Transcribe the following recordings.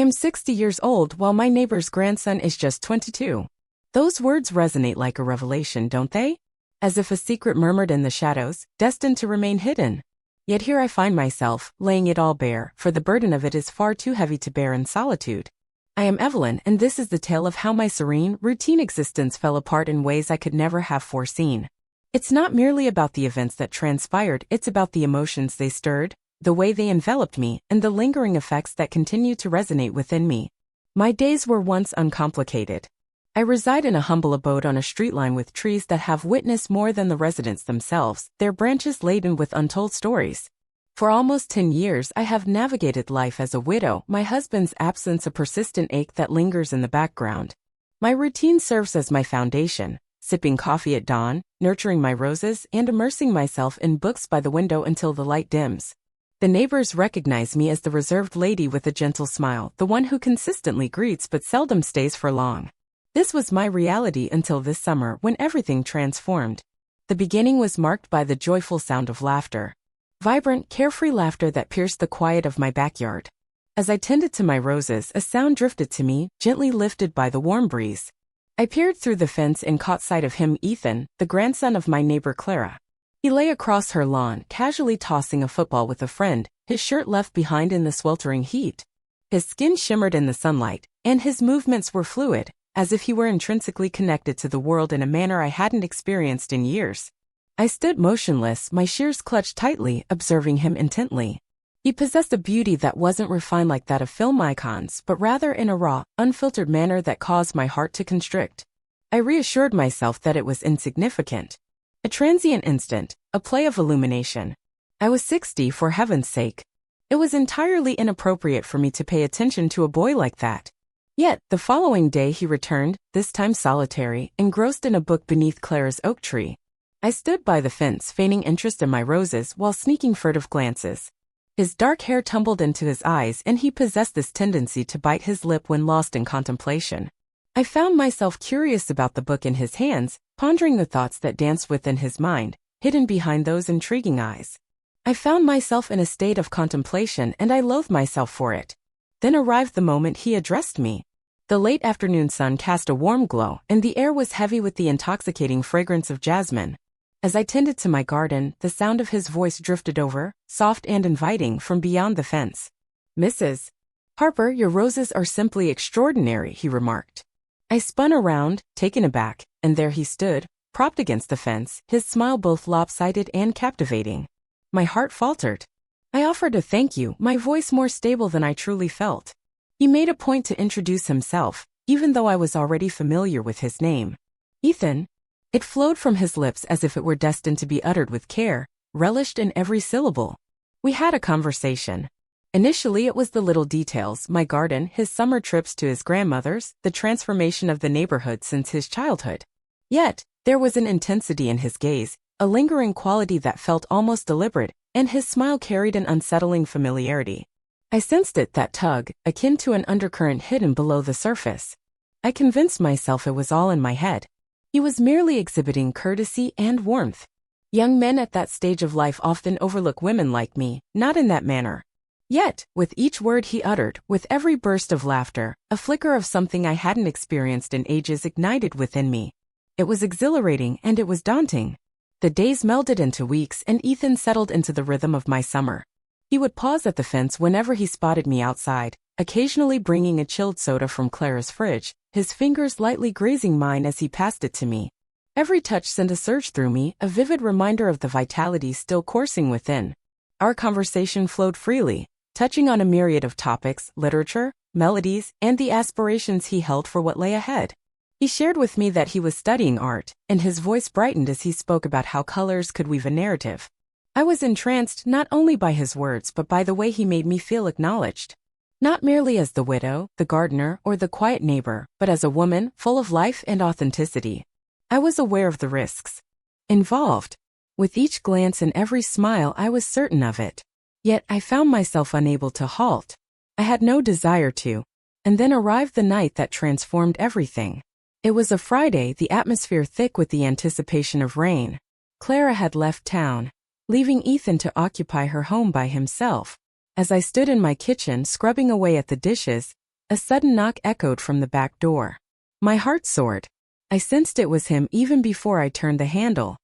am 60 years old while my neighbor's grandson is just 22. Those words resonate like a revelation, don't they? As if a secret murmured in the shadows, destined to remain hidden. Yet here I find myself, laying it all bare, for the burden of it is far too heavy to bear in solitude. I am Evelyn, and this is the tale of how my serene, routine existence fell apart in ways I could never have foreseen. It's not merely about the events that transpired, it's about the emotions they stirred, the way they enveloped me, and the lingering effects that continue to resonate within me. My days were once uncomplicated. I reside in a humble abode on a street line with trees that have witnessed more than the residents themselves, their branches laden with untold stories. For almost 10 years I have navigated life as a widow, my husband's absence a persistent ache that lingers in the background. My routine serves as my foundation, sipping coffee at dawn, nurturing my roses, and immersing myself in books by the window until the light dims. The neighbors recognize me as the reserved lady with a gentle smile, the one who consistently greets but seldom stays for long. This was my reality until this summer when everything transformed. The beginning was marked by the joyful sound of laughter. Vibrant, carefree laughter that pierced the quiet of my backyard. As I tended to my roses, a sound drifted to me, gently lifted by the warm breeze. I peered through the fence and caught sight of him, Ethan, the grandson of my neighbor Clara. He lay across her lawn, casually tossing a football with a friend, his shirt left behind in the sweltering heat. His skin shimmered in the sunlight, and his movements were fluid, as if he were intrinsically connected to the world in a manner I hadn't experienced in years. I stood motionless, my shears clutched tightly, observing him intently. He possessed a beauty that wasn't refined like that of film icons, but rather in a raw, unfiltered manner that caused my heart to constrict. I reassured myself that it was insignificant. A transient instant, a play of illumination. I was 60, for heaven's sake. It was entirely inappropriate for me to pay attention to a boy like that. Yet, the following day he returned, this time solitary, engrossed in a book beneath Clara's oak tree. I stood by the fence, feigning interest in my roses while sneaking furtive glances. His dark hair tumbled into his eyes, and he possessed this tendency to bite his lip when lost in contemplation. I found myself curious about the book in his hands, pondering the thoughts that danced within his mind, hidden behind those intriguing eyes. I found myself in a state of contemplation, and I loathed myself for it. Then arrived the moment he addressed me. The late afternoon sun cast a warm glow, and the air was heavy with the intoxicating fragrance of jasmine. As I tended to my garden, the sound of his voice drifted over, soft and inviting, from beyond the fence. "Mrs. Harper, your roses are simply extraordinary," he remarked. I spun around, taken aback, and there he stood, propped against the fence, his smile both lopsided and captivating. My heart faltered. I offered to thank you, my voice more stable than I truly felt. He made a point to introduce himself, even though I was already familiar with his name. "Ethan." It flowed from his lips as if it were destined to be uttered with care, relished in every syllable. We had a conversation. Initially it was the little details, my garden, his summer trips to his grandmother's, the transformation of the neighborhood since his childhood. Yet, there was an intensity in his gaze, a lingering quality that felt almost deliberate, and his smile carried an unsettling familiarity. I sensed it, that tug, akin to an undercurrent hidden below the surface. I convinced myself it was all in my head. He was merely exhibiting courtesy and warmth. Young men at that stage of life often overlook women like me, not in that manner. Yet, with each word he uttered, with every burst of laughter, a flicker of something I hadn't experienced in ages ignited within me. It was exhilarating and it was daunting. The days melded into weeks, and Ethan settled into the rhythm of my summer. He would pause at the fence whenever he spotted me outside, occasionally bringing a chilled soda from Clara's fridge, his fingers lightly grazing mine as he passed it to me. Every touch sent a surge through me, a vivid reminder of the vitality still coursing within. Our conversation flowed freely, touching on a myriad of topics, literature, melodies, and the aspirations he held for what lay ahead. He shared with me that he was studying art, and his voice brightened as he spoke about how colors could weave a narrative. I was entranced not only by his words but by the way he made me feel acknowledged. Not merely as the widow, the gardener, or the quiet neighbor, but as a woman, full of life and authenticity. I was aware of the risks involved. With each glance and every smile I was certain of it. Yet I found myself unable to halt. I had no desire to. And then arrived the night that transformed everything. It was a Friday, the atmosphere thick with the anticipation of rain. Clara had left town, leaving Ethan to occupy her home by himself. As I stood in my kitchen scrubbing away at the dishes, A sudden knock echoed from the back door. My heart soared. I sensed it was him even before I turned the handle.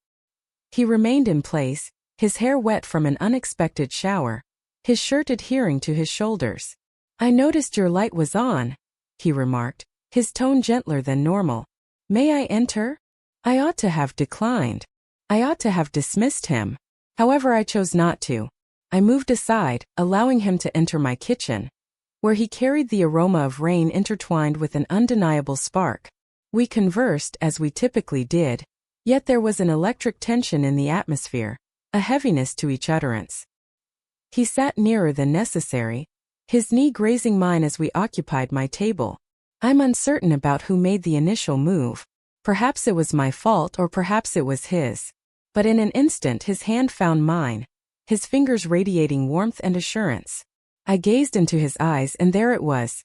He remained in place, his hair wet from an unexpected shower, his shirt adhering to his shoulders. "I noticed your light was on," he remarked, his tone gentler than normal. "May I enter?" I ought to have declined. I ought to have dismissed him. However, I chose not to. I moved aside, allowing him to enter my kitchen, where he carried the aroma of rain intertwined with an undeniable spark. We conversed as we typically did, yet there was an electric tension in the atmosphere, a heaviness to each utterance. He sat nearer than necessary, his knee grazing mine as we occupied my table. I'm uncertain about who made the initial move. Perhaps it was my fault or perhaps it was his. But in an instant his hand found mine, his fingers radiating warmth and assurance. I gazed into his eyes and there it was.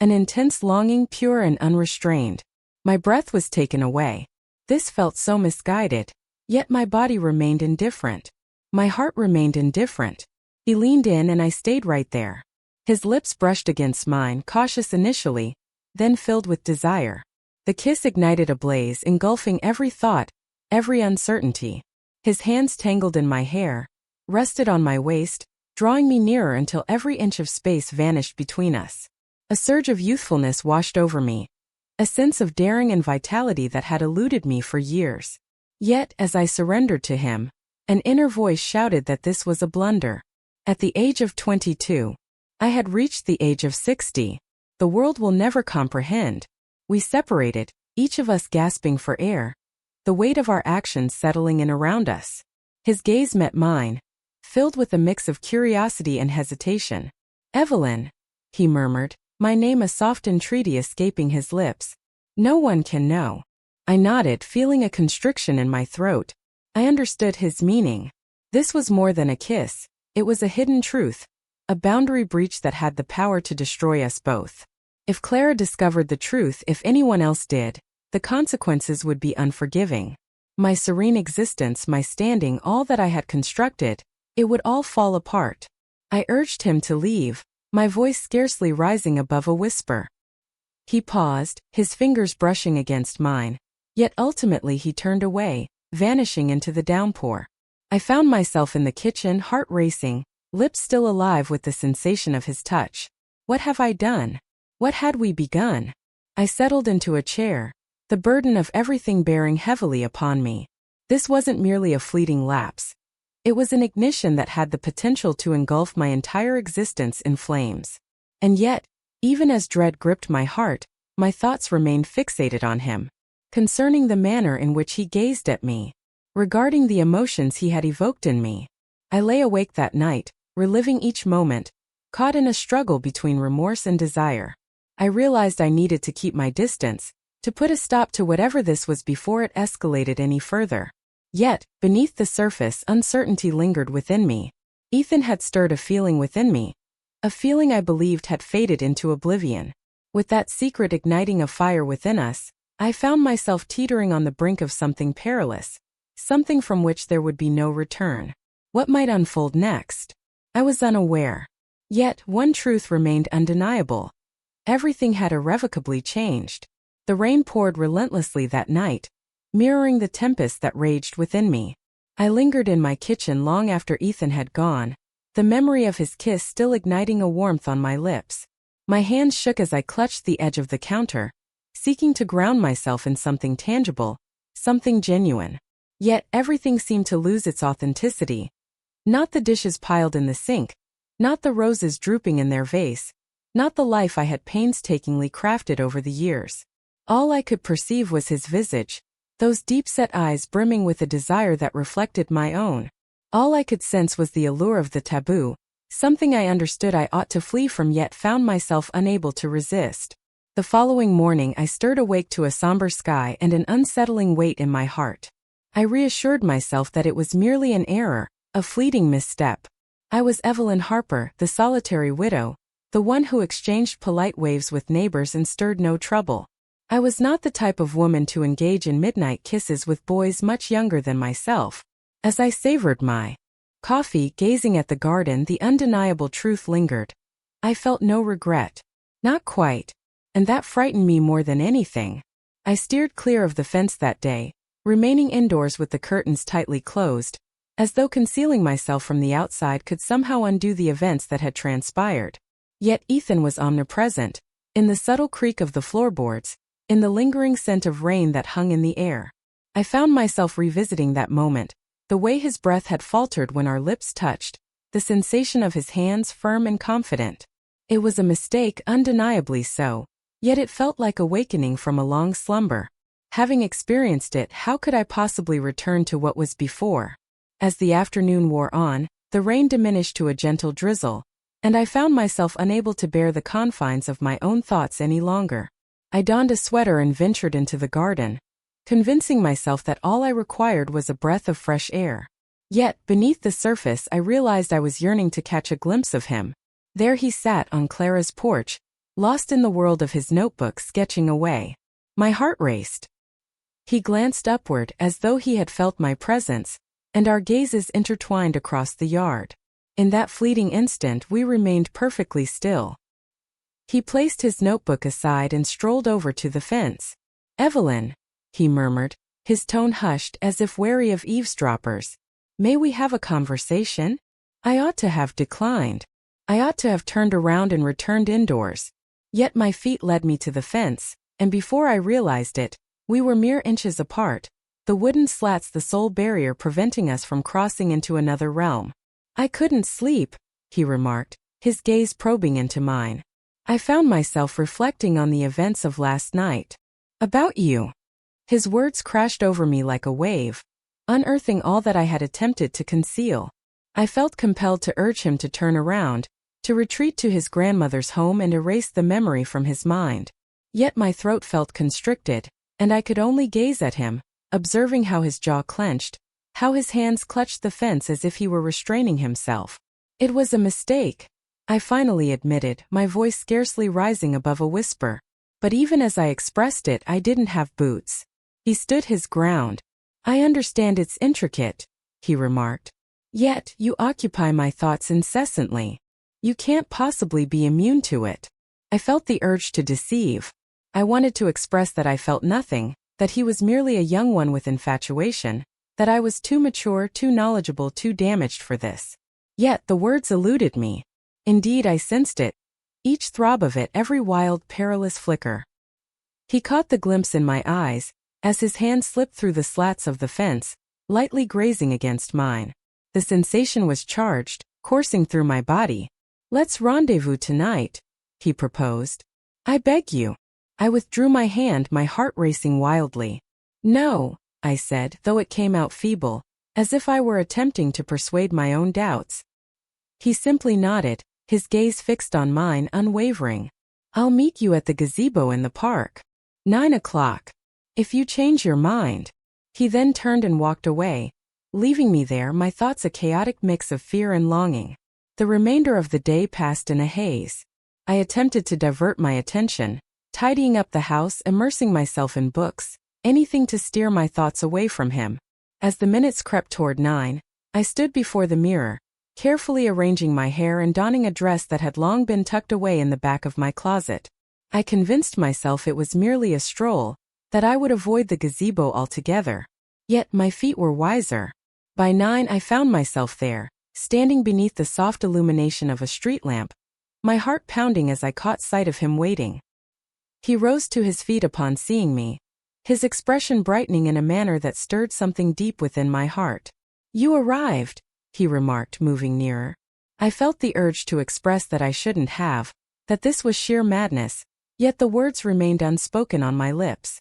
An intense longing, pure and unrestrained. My breath was taken away. This felt so misguided. Yet my body remained indifferent. My heart remained indifferent. He leaned in and I stayed right there. His lips brushed against mine, cautious initially, then filled with desire. The kiss ignited a blaze, engulfing every thought, every uncertainty. His hands tangled in my hair, rested on my waist, drawing me nearer until every inch of space vanished between us. A surge of youthfulness washed over me, a sense of daring and vitality that had eluded me for years. Yet, as I surrendered to him, an inner voice shouted that this was a blunder. At the age of 22, I had reached the age of 60. The world will never comprehend. We separated, each of us gasping for air, the weight of our actions settling in around us. His gaze met mine, filled with a mix of curiosity and hesitation. "Evelyn," he murmured, my name a soft entreaty escaping his lips. "No one can know." I nodded, feeling a constriction in my throat. I understood his meaning. This was more than a kiss. It was a hidden truth, a boundary breach that had the power to destroy us both. If Clara discovered the truth, if anyone else did, the consequences would be unforgiving. My serene existence, my standing, all that I had constructed, it would all fall apart. I urged him to leave, my voice scarcely rising above a whisper. He paused, his fingers brushing against mine, yet ultimately he turned away, vanishing into the downpour. I found myself in the kitchen, heart racing, lips still alive with the sensation of his touch. What have I done? What had we begun? I settled into a chair, the burden of everything bearing heavily upon me. This wasn't merely a fleeting lapse. It was an ignition that had the potential to engulf my entire existence in flames. And yet, even as dread gripped my heart, my thoughts remained fixated on him, concerning the manner in which he gazed at me, regarding the emotions he had evoked in me. I lay awake that night, reliving each moment, caught in a struggle between remorse and desire. I realized I needed to keep my distance, to put a stop to whatever this was before it escalated any further. Yet, beneath the surface, uncertainty lingered within me. Ethan had stirred a feeling within me, a feeling I believed had faded into oblivion. With that secret igniting a fire within us, I found myself teetering on the brink of something perilous, something from which there would be no return. What might unfold next? I was unaware. Yet, one truth remained undeniable. Everything had irrevocably changed. The rain poured relentlessly that night, mirroring the tempest that raged within me. I lingered in my kitchen long after Ethan had gone, the memory of his kiss still igniting a warmth on my lips. My hands shook as I clutched the edge of the counter, seeking to ground myself in something tangible, something genuine. Yet everything seemed to lose its authenticity. Not the dishes piled in the sink, not the roses drooping in their vase, not the life I had painstakingly crafted over the years. All I could perceive was his visage, those deep-set eyes brimming with a desire that reflected my own. All I could sense was the allure of the taboo, something I understood I ought to flee from yet found myself unable to resist. The following morning I stirred awake to a somber sky and an unsettling weight in my heart. I reassured myself that it was merely an error, a fleeting misstep. I was Evelyn Harper, the solitary widow, the one who exchanged polite waves with neighbors and stirred no trouble. I was not the type of woman to engage in midnight kisses with boys much younger than myself. As I savored my coffee, gazing at the garden, the undeniable truth lingered. I felt no regret. Not quite. And that frightened me more than anything. I steered clear of the fence that day, remaining indoors with the curtains tightly closed, as though concealing myself from the outside could somehow undo the events that had transpired. Yet Ethan was omnipresent, in the subtle creak of the floorboards, in the lingering scent of rain that hung in the air. I found myself revisiting that moment, the way his breath had faltered when our lips touched, the sensation of his hands firm and confident. It was a mistake, undeniably so, yet it felt like awakening from a long slumber. Having experienced it, how could I possibly return to what was before? As the afternoon wore on, the rain diminished to a gentle drizzle, and I found myself unable to bear the confines of my own thoughts any longer. I donned a sweater and ventured into the garden, convincing myself that all I required was a breath of fresh air. Yet, beneath the surface, I realized I was yearning to catch a glimpse of him. There he sat on Clara's porch, lost in the world of his notebook, sketching away. My heart raced. He glanced upward as though he had felt my presence, and our gazes intertwined across the yard. In that fleeting instant, we remained perfectly still. He placed his notebook aside and strolled over to the fence. "Evelyn," he murmured, his tone hushed as if wary of eavesdroppers. "May we have a conversation?" I ought to have declined. I ought to have turned around and returned indoors. Yet my feet led me to the fence, and before I realized it, we were mere inches apart, the wooden slats the sole barrier preventing us from crossing into another realm. "I couldn't sleep," he remarked, his gaze probing into mine. I found myself reflecting on the events of last night. "About you." His words crashed over me like a wave, unearthing all that I had attempted to conceal. I felt compelled to urge him to turn around, to retreat to his grandmother's home and erase the memory from his mind. Yet my throat felt constricted, and I could only gaze at him, observing how his jaw clenched, how his hands clutched the fence as if he were restraining himself. "It was a mistake," I finally admitted, my voice scarcely rising above a whisper. But even as I expressed it, I didn't have boots. He stood his ground. "I understand it's intricate," he remarked. "Yet, you occupy my thoughts incessantly. You can't possibly be immune to it." I felt the urge to deceive. I wanted to express that I felt nothing, that he was merely a young one with infatuation, that I was too mature, too knowledgeable, too damaged for this. Yet the words eluded me. Indeed, I sensed it, each throb of it, every wild, perilous flicker. He caught the glimpse in my eyes, as his hand slipped through the slats of the fence, lightly grazing against mine. The sensation was charged, coursing through my body. "Let's rendezvous tonight," he proposed. "I beg you." I withdrew my hand, my heart racing wildly. "No," I said, though it came out feeble, as if I were attempting to persuade my own doubts. He simply nodded, his gaze fixed on mine, unwavering. "I'll meet you at the gazebo in the park. 9 o'clock. If you change your mind." He then turned and walked away, leaving me there, my thoughts a chaotic mix of fear and longing. The remainder of the day passed in a haze. I attempted to divert my attention, tidying up the house, immersing myself in books, anything to steer my thoughts away from him. As the minutes crept toward 9, I stood before the mirror, carefully arranging my hair and donning a dress that had long been tucked away in the back of my closet. I convinced myself it was merely a stroll, that I would avoid the gazebo altogether. Yet my feet were wiser. By 9 I found myself there, standing beneath the soft illumination of a street lamp, my heart pounding as I caught sight of him waiting. He rose to his feet upon seeing me, his expression brightening in a manner that stirred something deep within my heart. "You arrived," he remarked, moving nearer. I felt the urge to express that I shouldn't have, that this was sheer madness, yet the words remained unspoken on my lips.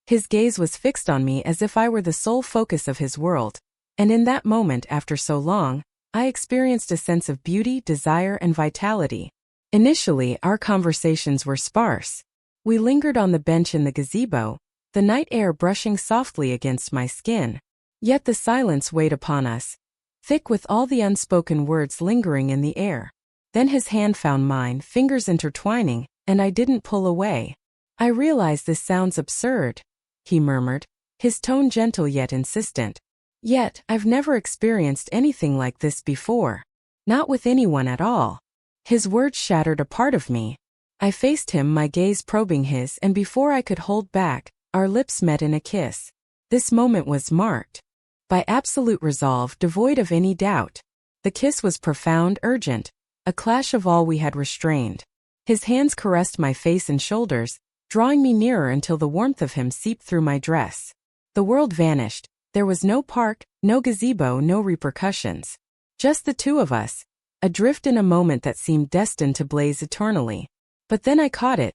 His gaze was fixed on me as if I were the sole focus of his world, and in that moment, after so long, I experienced a sense of beauty, desire, and vitality. Initially, our conversations were sparse. We lingered on the bench in the gazebo, the night air brushing softly against my skin. Yet the silence weighed upon us, thick with all the unspoken words lingering in the air. Then his hand found mine, fingers intertwining, and I didn't pull away. "I realize this sounds absurd," he murmured, his tone gentle yet insistent. "Yet, I've never experienced anything like this before. Not with anyone at all." His words shattered a part of me. I faced him, my gaze probing his, and before I could hold back, our lips met in a kiss. This moment was marked by absolute resolve, devoid of any doubt. The kiss was profound, urgent, a clash of all we had restrained. His hands caressed my face and shoulders, drawing me nearer until the warmth of him seeped through my dress. The world vanished. There was no park, no gazebo, no repercussions. Just the two of us, adrift in a moment that seemed destined to blaze eternally. But then I caught it.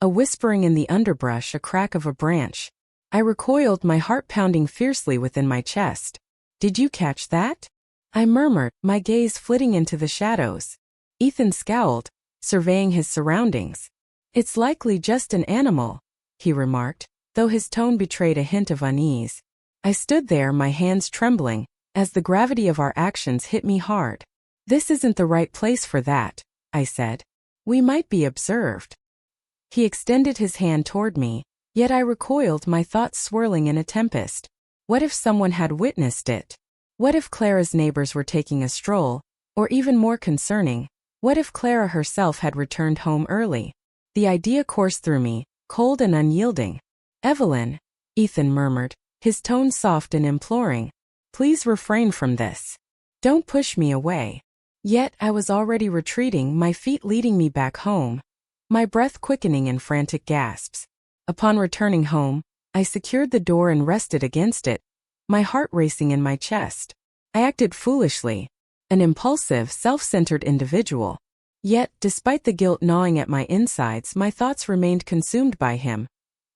A whispering in the underbrush, a crack of a branch. I recoiled, my heart pounding fiercely within my chest. "Did you catch that?" I murmured, my gaze flitting into the shadows. Ethan scowled, surveying his surroundings. "It's likely just an animal," he remarked, though his tone betrayed a hint of unease. I stood there, my hands trembling, as the gravity of our actions hit me hard. "This isn't the right place for that," I said. "We might be observed." He extended his hand toward me, yet I recoiled, my thoughts swirling in a tempest. What if someone had witnessed it? What if Clara's neighbors were taking a stroll? Or even more concerning, what if Clara herself had returned home early? The idea coursed through me, cold and unyielding. "Evelyn," Ethan murmured, his tone soft and imploring, "please refrain from this. Don't push me away." Yet I was already retreating, my feet leading me back home, my breath quickening in frantic gasps. Upon returning home, I secured the door and rested against it, my heart racing in my chest. I acted foolishly, an impulsive, self-centered individual. Yet, despite the guilt gnawing at my insides, my thoughts remained consumed by him.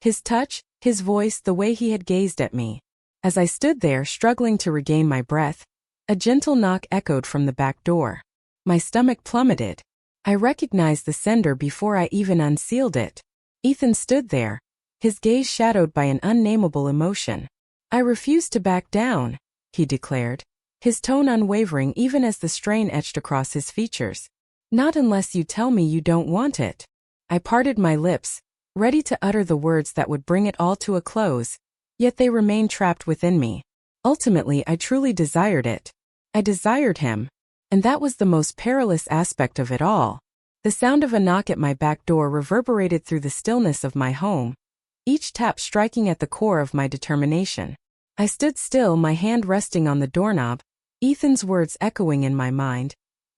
His touch, his voice, the way he had gazed at me. As I stood there, struggling to regain my breath, a gentle knock echoed from the back door. My stomach plummeted. I recognized the sender before I even unsealed it. Ethan stood there, his gaze shadowed by an unnameable emotion. "I refuse to back down," he declared, his tone unwavering even as the strain etched across his features. "Not unless you tell me you don't want it." I parted my lips, ready to utter the words that would bring it all to a close, yet they remained trapped within me. Ultimately, I truly desired it. I desired him. And that was the most perilous aspect of it all. The sound of a knock at my back door reverberated through the stillness of my home, each tap striking at the core of my determination. I stood still, my hand resting on the doorknob, Ethan's words echoing in my mind.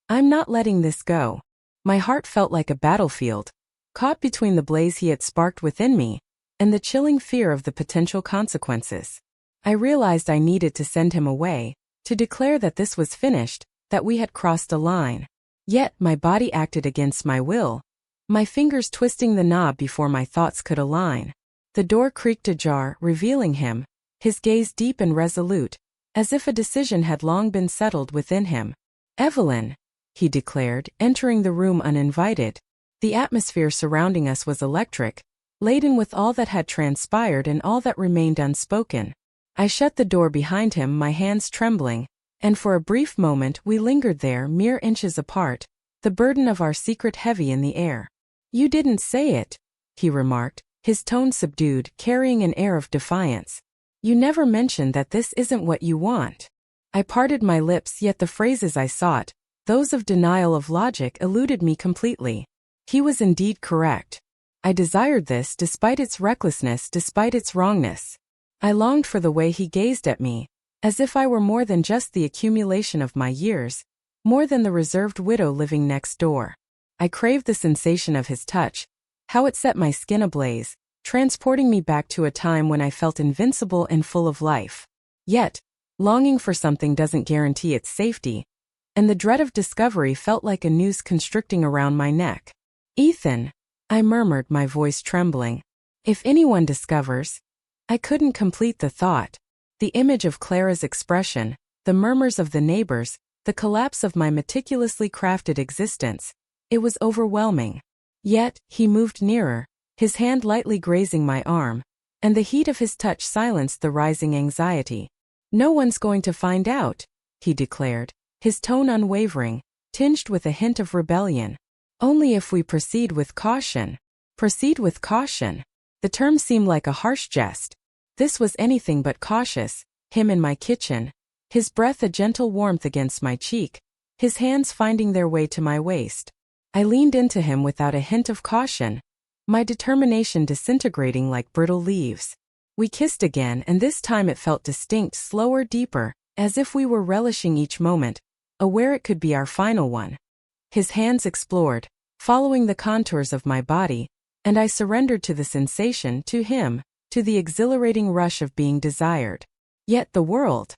"I'm not letting this go." My heart felt like a battlefield, caught between the blaze he had sparked within me and the chilling fear of the potential consequences. I realized I needed to send him away, to declare that this was finished, that we had crossed a line. Yet my body acted against my will, my fingers twisting the knob before my thoughts could align. The door creaked ajar, revealing him, his gaze deep and resolute, as if a decision had long been settled within him. "Evelyn," he declared, entering the room uninvited. The atmosphere surrounding us was electric, laden with all that had transpired and all that remained unspoken. I shut the door behind him, my hands trembling, and for a brief moment we lingered there, mere inches apart, the burden of our secret heavy in the air. "You didn't say it," he remarked, his tone subdued, carrying an air of defiance. "You never mentioned that this isn't what you want." I parted my lips, yet the phrases I sought, those of denial, of logic, eluded me completely. He was indeed correct. I desired this despite its recklessness, despite its wrongness. I longed for the way he gazed at me, as if I were more than just the accumulation of my years, more than the reserved widow living next door. I craved the sensation of his touch, how it set my skin ablaze, transporting me back to a time when I felt invincible and full of life. Yet, longing for something doesn't guarantee its safety, and the dread of discovery felt like a noose constricting around my neck. "Ethan," I murmured, my voice trembling. "If anyone discovers—" I couldn't complete the thought. The image of Clara's expression, the murmurs of the neighbors, the collapse of my meticulously crafted existence, it was overwhelming. Yet, he moved nearer, his hand lightly grazing my arm, and the heat of his touch silenced the rising anxiety. "No one's going to find out," he declared, his tone unwavering, tinged with a hint of rebellion. "Only if we proceed with caution." Proceed with caution. The term seemed like a harsh jest. This was anything but cautious, him in my kitchen, his breath a gentle warmth against my cheek, his hands finding their way to my waist. I leaned into him without a hint of caution, my determination disintegrating like brittle leaves. We kissed again, and this time it felt distinct, slower, deeper, as if we were relishing each moment, aware it could be our final one. His hands explored, following the contours of my body, and I surrendered to the sensation, to him, to the exhilarating rush of being desired. Yet the world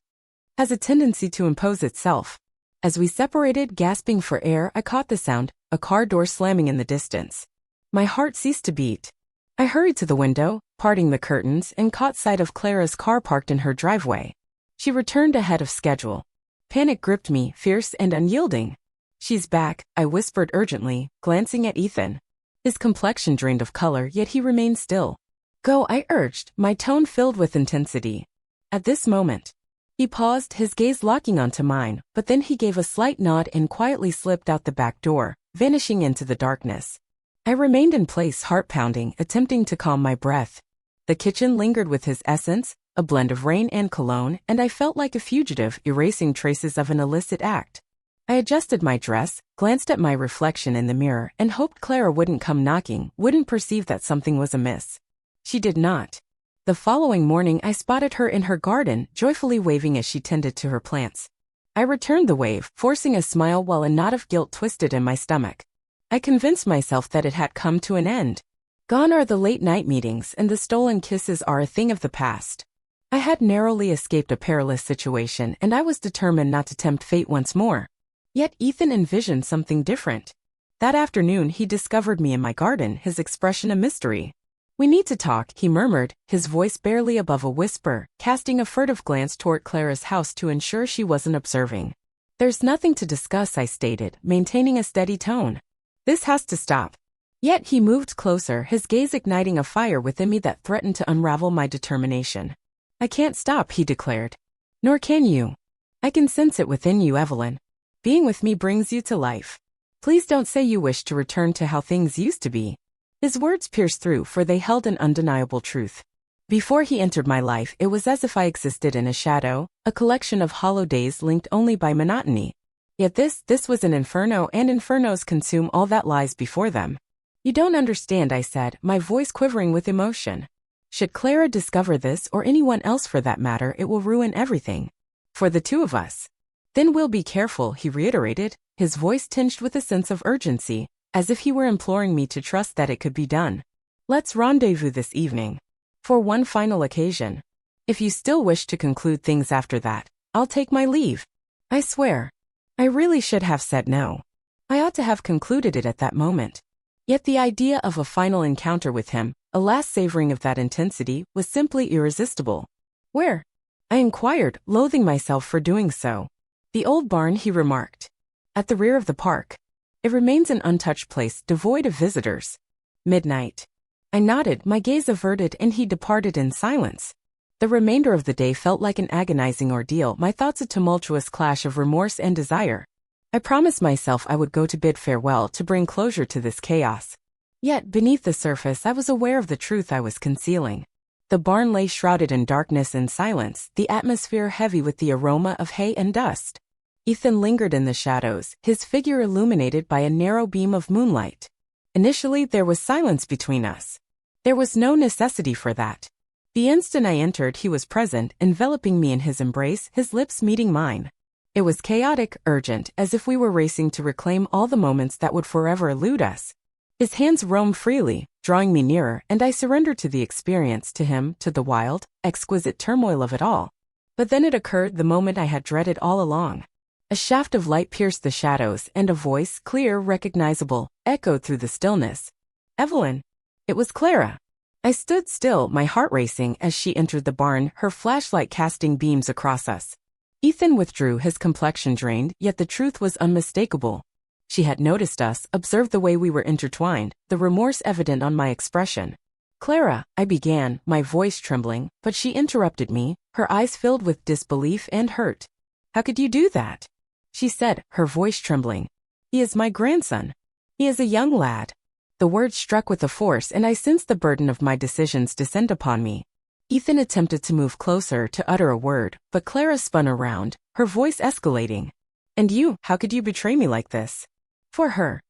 has a tendency to impose itself. As we separated, gasping for air, I caught the sound, a car door slamming in the distance. My heart ceased to beat. I hurried to the window, parting the curtains, and caught sight of Clara's car parked in her driveway. She returned ahead of schedule. Panic gripped me, fierce and unyielding. "She's back," I whispered urgently, glancing at Ethan. His complexion drained of color, yet he remained still. "Go," I urged, my tone filled with intensity. At this moment, he paused, his gaze locking onto mine, but then he gave a slight nod and quietly slipped out the back door, vanishing into the darkness. I remained in place, heart pounding, attempting to calm my breath. The kitchen lingered with his essence, a blend of rain and cologne, and I felt like a fugitive erasing traces of an illicit act. I adjusted my dress, glanced at my reflection in the mirror, and hoped Clara wouldn't come knocking, wouldn't perceive that something was amiss. She did not. The following morning I spotted her in her garden, joyfully waving as she tended to her plants. I returned the wave, forcing a smile while a knot of guilt twisted in my stomach. I convinced myself that it had come to an end. Gone are the late-night meetings, and the stolen kisses are a thing of the past. I had narrowly escaped a perilous situation, and I was determined not to tempt fate once more. Yet Ethan envisioned something different. That afternoon he discovered me in my garden, his expression a mystery. "We need to talk," he murmured, his voice barely above a whisper, casting a furtive glance toward Clara's house to ensure she wasn't observing. "There's nothing to discuss," I stated, maintaining a steady tone. "This has to stop." Yet he moved closer, his gaze igniting a fire within me that threatened to unravel my determination. "I can't stop," he declared. "Nor can you. I can sense it within you, Evelyn. Being with me brings you to life. Please don't say you wish to return to how things used to be." His words pierced through, for they held an undeniable truth. Before he entered my life, it was as if I existed in a shadow, a collection of hollow days linked only by monotony. Yet this was an inferno, and infernos consume all that lies before them. "You don't understand," I said, my voice quivering with emotion. "Should Clara discover this, or anyone else for that matter, it will ruin everything. For the two of us." "Then we'll be careful," he reiterated, his voice tinged with a sense of urgency, as if he were imploring me to trust that it could be done. "Let's rendezvous this evening. For one final occasion. If you still wish to conclude things after that, I'll take my leave." I swear, I really should have said no. I ought to have concluded it at that moment. Yet the idea of a final encounter with him, a last savoring of that intensity, was simply irresistible. "Where?" I inquired, loathing myself for doing so. "The old barn," he remarked. "At the rear of the park. It remains an untouched place, devoid of visitors." "Midnight." I nodded, my gaze averted, and he departed in silence. The remainder of the day felt like an agonizing ordeal, my thoughts a tumultuous clash of remorse and desire. I promised myself I would go to bid farewell to bring closure to this chaos. Yet, beneath the surface, I was aware of the truth I was concealing. The barn lay shrouded in darkness and silence, the atmosphere heavy with the aroma of hay and dust. Ethan lingered in the shadows, his figure illuminated by a narrow beam of moonlight. Initially, there was silence between us. There was no necessity for that. The instant I entered, he was present, enveloping me in his embrace, his lips meeting mine. It was chaotic, urgent, as if we were racing to reclaim all the moments that would forever elude us. His hands roamed freely, drawing me nearer, and I surrendered to the experience, to him, to the wild, exquisite turmoil of it all. But then it occurred, the moment I had dreaded all along. A shaft of light pierced the shadows, and a voice, clear, recognizable, echoed through the stillness. "Evelyn." It was Clara. I stood still, my heart racing, as she entered the barn, her flashlight casting beams across us. Ethan withdrew, his complexion drained, yet the truth was unmistakable. She had noticed us, observed the way we were intertwined, the remorse evident on my expression. "Clara," I began, my voice trembling, but she interrupted me, her eyes filled with disbelief and hurt. "How could you do that?" she said, her voice trembling. "He is my grandson. He is a young lad." The words struck with a force, and I sensed the burden of my decisions descend upon me. Ethan attempted to move closer, to utter a word, but Clara spun around, her voice escalating. "And you, how could you betray me like this?" "For her."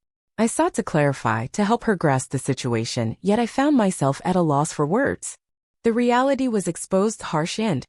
I sought to clarify, to help her grasp the situation, yet I found myself at a loss for words. The reality was exposed, harsh, and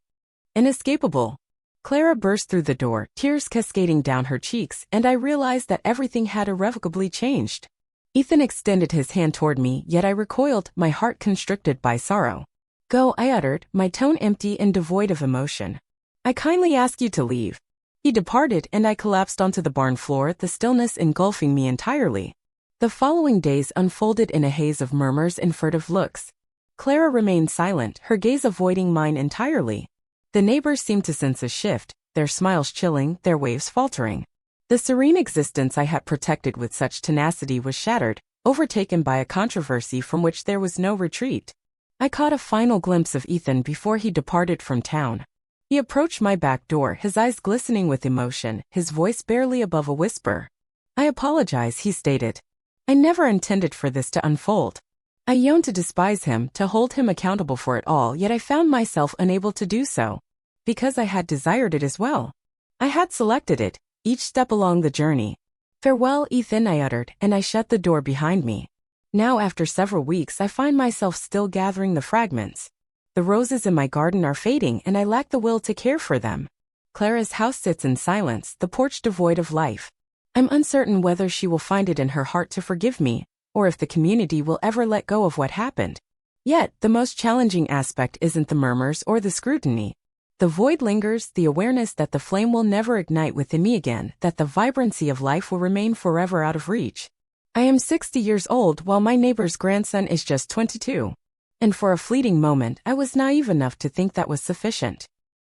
inescapable. Clara burst through the door, tears cascading down her cheeks, and I realized that everything had irrevocably changed. Ethan extended his hand toward me, yet I recoiled, my heart constricted by sorrow. "Go," I uttered, my tone empty and devoid of emotion. "I kindly ask you to leave." He departed, and I collapsed onto the barn floor, the stillness engulfing me entirely. The following days unfolded in a haze of murmurs and furtive looks. Clara remained silent, her gaze avoiding mine entirely. The neighbors seemed to sense a shift, their smiles chilling, their waves faltering. The serene existence I had protected with such tenacity was shattered, overtaken by a controversy from which there was no retreat. I caught a final glimpse of Ethan before he departed from town. He approached my back door, his eyes glistening with emotion, his voice barely above a whisper. "I apologize," he stated. "I never intended for this to unfold." I yearned to despise him, to hold him accountable for it all, yet I found myself unable to do so. Because I had desired it as well. I had selected it, each step along the journey. "Farewell, Ethan," I uttered, and I shut the door behind me. Now, after several weeks, I find myself still gathering the fragments. The roses in my garden are fading, and I lack the will to care for them. Clara's house sits in silence, the porch devoid of life. I'm uncertain whether she will find it in her heart to forgive me, or if the community will ever let go of what happened. Yet, the most challenging aspect isn't the murmurs or the scrutiny. The void lingers, the awareness that the flame will never ignite within me again, that the vibrancy of life will remain forever out of reach. I am 60 years old while my neighbor's grandson is just 22. And for a fleeting moment, I was naive enough to think that was sufficient.